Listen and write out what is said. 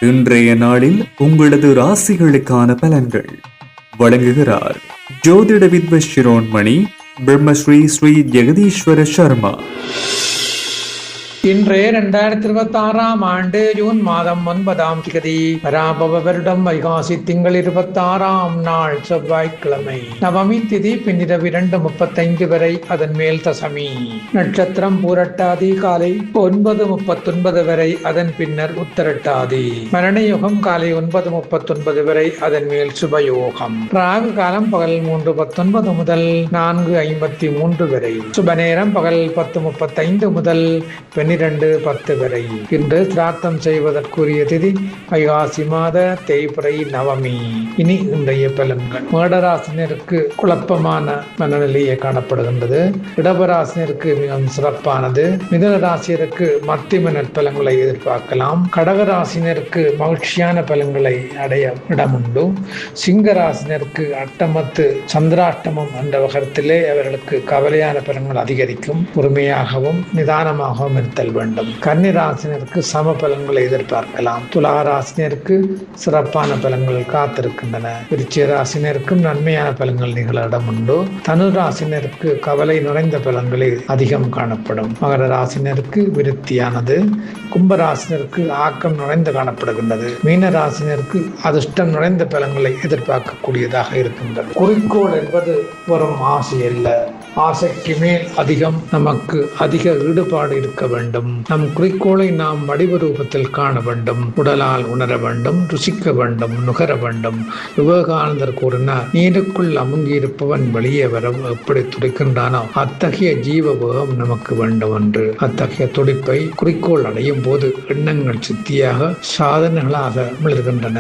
இன்றைய நாளில் உங்களது ராசிகளுக்கான பலன்கள் வழங்குகிறார் ஜோதிட வித்வத் சிரோன்மணி பிரம்மஸ்ரீ ஸ்ரீ ஜெகதீஸ்வர சர்மா. இன்றைய 2026 ஆண்டு ஜூன் மாதம் 9ஆம் திகதி பராபவ வருடம் வைகாசி திங்கள் 26ஆம் நாள் செவ்வாய்க்கிழமை. நவமி திதி பின்னிரவு 2:35 வரை, அதன் மேல் தசமி. நட்சத்திரம் பூரட்டாதி காலை 9:39 வரை, அதன் பின்னர் உத்தரட்டாதி. மரண யோகம் காலை 9:39 வரை, அதன் மேல் சுபயோகம். ராகு காலம் பகல் 3:19 முதல் 4:53 வரை. சுப நேரம் பகல் 10:35 முதல் 12:10 வரை. இன்று சிராத்தம் செய்வதற்குரிய திதி வைகாசி மாத தேய்பிறை நவமி. இனி இன்றைய பலன்கள். மேடராசினருக்கு குழப்பமான மனநிலையை காணப்படுகின்றது. இடபராசினருக்கு மிகவும் சிறப்பானது. மிதுன ராசினருக்கு மத்திய நற்பலன்களை எதிர்பார்க்கலாம். கடகராசினருக்கு மகிழ்ச்சியான பலன்களை அடைய இடமுண்டு. சிங்கராசினருக்கு அட்டமத்து சந்திராஷ்டமம் என்ற வகரத்திலே அவர்களுக்கு கவலையான பலன்கள் அதிகரிக்கும். பொறுமையாகவும் நிதானமாகவும் இருத்தல் வேண்டும். கன்னிராசினருக்கு சம பலன்களை எதிர்பார்க்கலாம். துளாராசினருக்கு சிறப்பான பலன்கள் காத்திருக்கின்றன. விருச்சிக ராசினருக்கும் நன்மையான பலன்கள் நிகழ இடம் உண்டு. தனுராசினருக்கு கவலை நிறைந்த பலன்களே அதிகம் காணப்படும். மகர ராசினருக்கு விருத்தியானது. கும்பராசினருக்கு ஆக்கம் நிறைந்து காணப்படுகின்றது. மீன ராசினருக்கு அதிர்ஷ்டம் நிறைந்த பலன்களை எதிர்பார்க்கக்கூடியதாக இருக்கின்றது. குறிக்கோள் என்பது வெறும் ஆசை அல்ல. ஆசைக்கு மேல் நமக்கு அதிக ஈடுபாடு இருக்க வேண்டும். நம் குறிக்கோளை நாம் வடிவ ரூபத்தில் காண வேண்டும். உடலால் உணர வேண்டும், ருசிக்க வேண்டும், நுகர வேண்டும். விவேகானந்தர் கூறினார், நீருக்குள் அமுங்கி இருப்பவன் வெளியே வர எப்படி துடிக்கின்றானோ அத்தகைய ஜீவ வேகம் நமக்கு வேண்டும் என்று. அத்தகைய துடிப்பை குறிக்கோள் அடையும் போது எண்ணங்கள் சித்தியாக சாதனைகளாக மிளர்கின்றன.